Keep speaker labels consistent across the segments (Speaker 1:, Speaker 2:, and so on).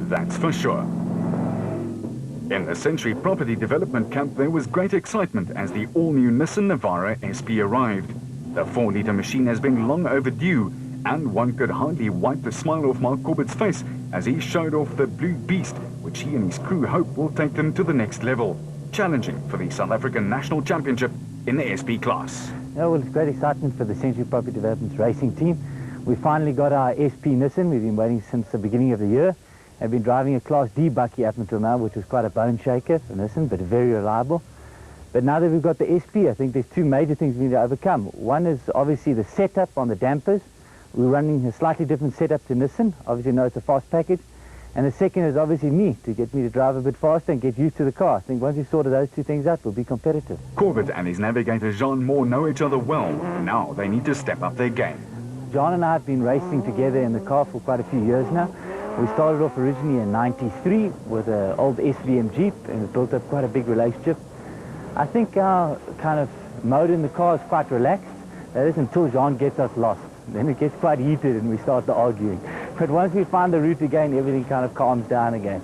Speaker 1: that's for sure. In the Century Property Development Camp, there was great excitement as the all-new Nissan Navara SP arrived. The 4-litre machine has been long overdue, and one could hardly wipe the smile off Mark Corbett's face as he showed off the Blue Beast, which he and his crew hope will take them to the next level, challenging for the South African National Championship in the SP class.
Speaker 2: Yeah, well, it's great excitement for the Century Property Development's racing team. We finally got our SP Nissan. We've been waiting since the beginning of the year. I've been driving a Class D bucky up until now, which was quite a bone shaker for Nissan, but very reliable. But now that we've got the SP, I think there's two major things we need to overcome. One is obviously the setup on the dampers. We're running a slightly different setup to Nissan. Obviously, no, it's a fast package. And the second is obviously me, to get me to drive a bit faster and get used to the car. I think once we've sorted those two things out, we'll be competitive.
Speaker 1: Corbett and his navigator Jean Moore know each other well. Now they need to step up their game.
Speaker 2: John and I have been racing together in the car for quite a few years now. We started off originally in '93 with an old SVM Jeep, and we built up quite a big relationship. I think our kind of mode in the car is quite relaxed. That is until Jean gets us lost. Then it gets quite heated and we start arguing. But once we find the route again, everything kind of calms down again.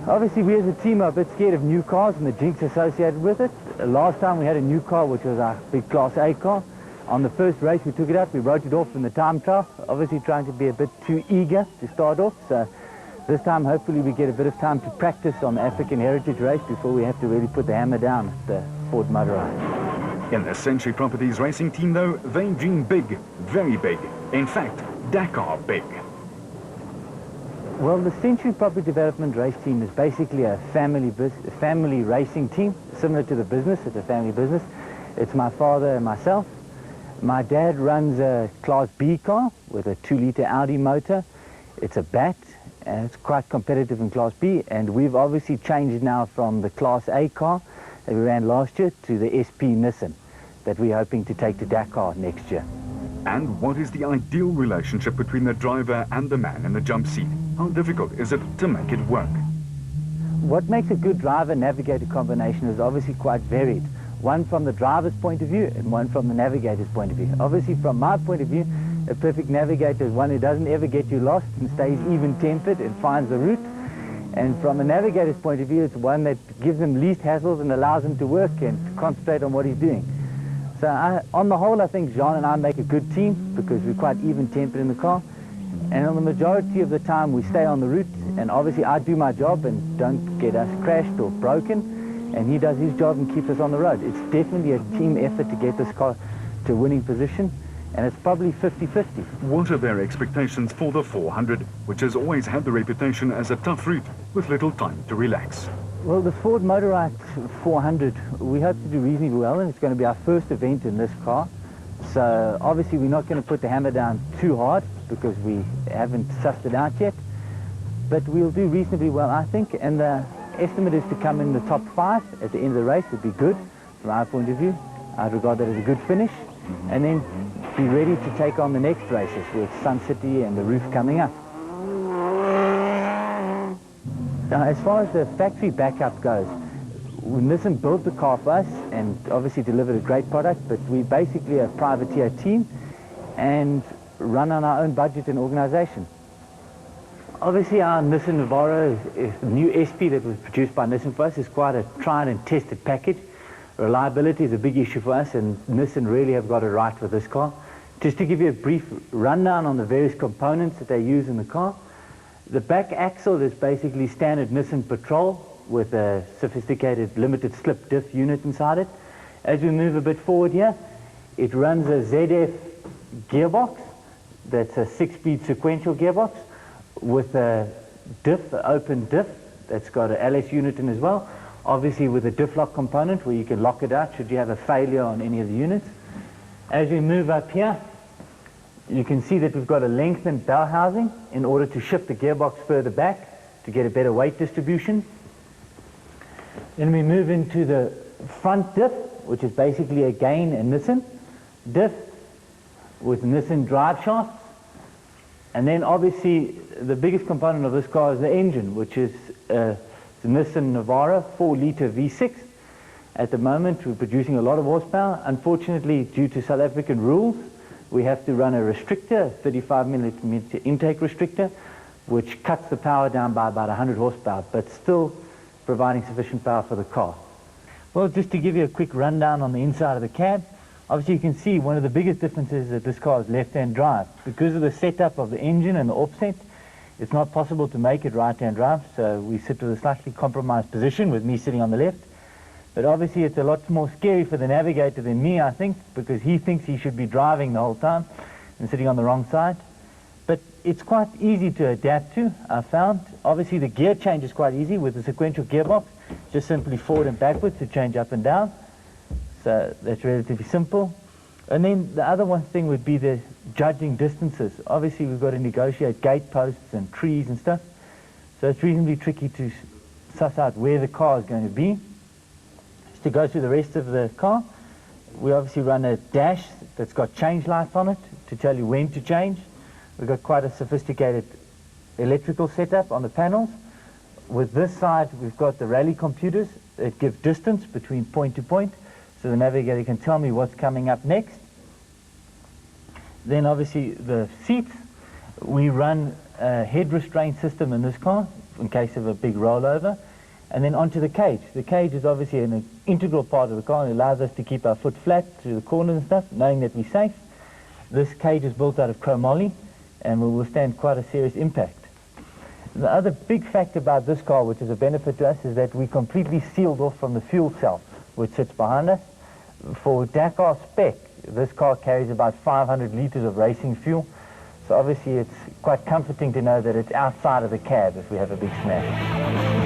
Speaker 2: Obviously, we as a team are a bit scared of new cars and the jinx associated with it. Last time we had a new car, which was our big Class A car. On the first race, we took it out, we wrote it off in the time trial, obviously trying to be a bit too eager to start off. So this time, hopefully, we get a bit of time to practice on the African Heritage race before we have to really put the hammer down at the Ford Motorrad.
Speaker 1: In the Century Properties racing team, though, they dream big, very big. In fact, Dakar big.
Speaker 2: Well, the Century Property Development race team is basically a family racing team, similar to the business. It's a family business. It's my father and myself. My dad runs a Class B car with a 2-litre Audi motor. It's a BAT, and it's quite competitive in Class B. And we've obviously changed now from the Class A car that we ran last year to the SP Nissan that we're hoping to take to Dakar next year.
Speaker 1: And what is the ideal relationship between the driver and the man in the jump seat? How difficult is it to make it work?
Speaker 2: What makes a good driver-navigator combination is obviously quite varied. One from the driver's point of view and one from the navigator's point of view. Obviously, from my point of view, a perfect navigator is one who doesn't ever get you lost and stays even-tempered and finds the route. And from a navigator's point of view, it's one that gives him least hassles and allows him to work and to concentrate on what he's doing. So on the whole, I think Jean and I make a good team because we're quite even-tempered in the car. And on the majority of the time, we stay on the route. And obviously, I do my job and don't get us crashed or broken. And he does his job and keeps us on the road. It's definitely a team effort to get this car to a winning position, and it's probably 50-50.
Speaker 1: What are their expectations for the 400, which has always had the reputation as a tough route with little time to relax?
Speaker 2: Well, the Ford Motorrad 400, we hope to do reasonably well, and it's going to be our first event in this car. So obviously we're not going to put the hammer down too hard because we haven't sussed it out yet. But we'll do reasonably well, I think, and the estimate is to come in the top 5 at the end of the race. Would be good from our point of view. I'd regard that as a good finish. And then be ready to take on the next races with Sun City and the roof coming up. Now, as far as the factory backup goes, Nissan built the car for us and obviously delivered a great product, but we're basically a privateer team and run on our own budget and organization. Obviously, our Nissan Navara, the new SP that was produced by Nissan for us, is quite a tried and tested package. Reliability is a big issue for us, and Nissan really have got it right with this car. Just to give you a brief rundown on the various components that they use in the car. The back axle is basically standard Nissan Patrol with a sophisticated limited slip diff unit inside it. As we move a bit forward here, it runs a ZF gearbox. That's a 6-speed sequential gearbox with a diff, an open diff, that's got an LS unit in as well, obviously with a diff lock component where you can lock it out should you have a failure on any of the units. As we move up here, you can see that we've got a lengthened bell housing in order to shift the gearbox further back to get a better weight distribution. Then we move into the front diff, which is basically again a Nissan diff with Nissan drive shafts. And then obviously the biggest component of this car is the engine, which is the Nissan Navara 4-litre V6. At the moment we're producing a lot of horsepower. Unfortunately, due to South African rules, we have to run a restrictor, a 35mm intake restrictor, which cuts the power down by about 100 horsepower, but still providing sufficient power for the car. Well, just to give you a quick rundown on the inside of the cab, obviously you can see one of the biggest differences is that this car is left-hand drive. Because of the setup of the engine and the offset, it's not possible to make it right-hand drive, so we sit with a slightly compromised position with me sitting on the left. But obviously it's a lot more scary for the navigator than me, I think, because he thinks he should be driving the whole time and sitting on the wrong side. But it's quite easy to adapt to, I found. Obviously the gear change is quite easy with the sequential gearbox, just simply forward and backwards to change up and down. So that's relatively simple. And then the other one thing would be the judging distances. Obviously we've got to negotiate gate posts and trees and stuff. So it's reasonably tricky to suss out where the car is going to be. Just to go through the rest of the car, we obviously run a dash that's got change lights on it to tell you when to change. We've got quite a sophisticated electrical setup on the panels. With this side, we've got the rally computers that give distance between point to point, so the navigator can tell me what's coming up next. Then obviously the seats, we run a head restraint system in this car in case of a big rollover. And then onto the cage. The cage is obviously an integral part of the car and allows us to keep our foot flat through the corners and stuff, knowing that we're safe. This cage is built out of chromoly and will withstand quite a serious impact. The other big fact about this car, which is a benefit to us, is that we completely sealed off from the fuel cell, which sits behind us. For Dakar spec, this car carries about 500 liters of racing fuel, so obviously it's quite comforting to know that it's outside of the cab if we have a big smash.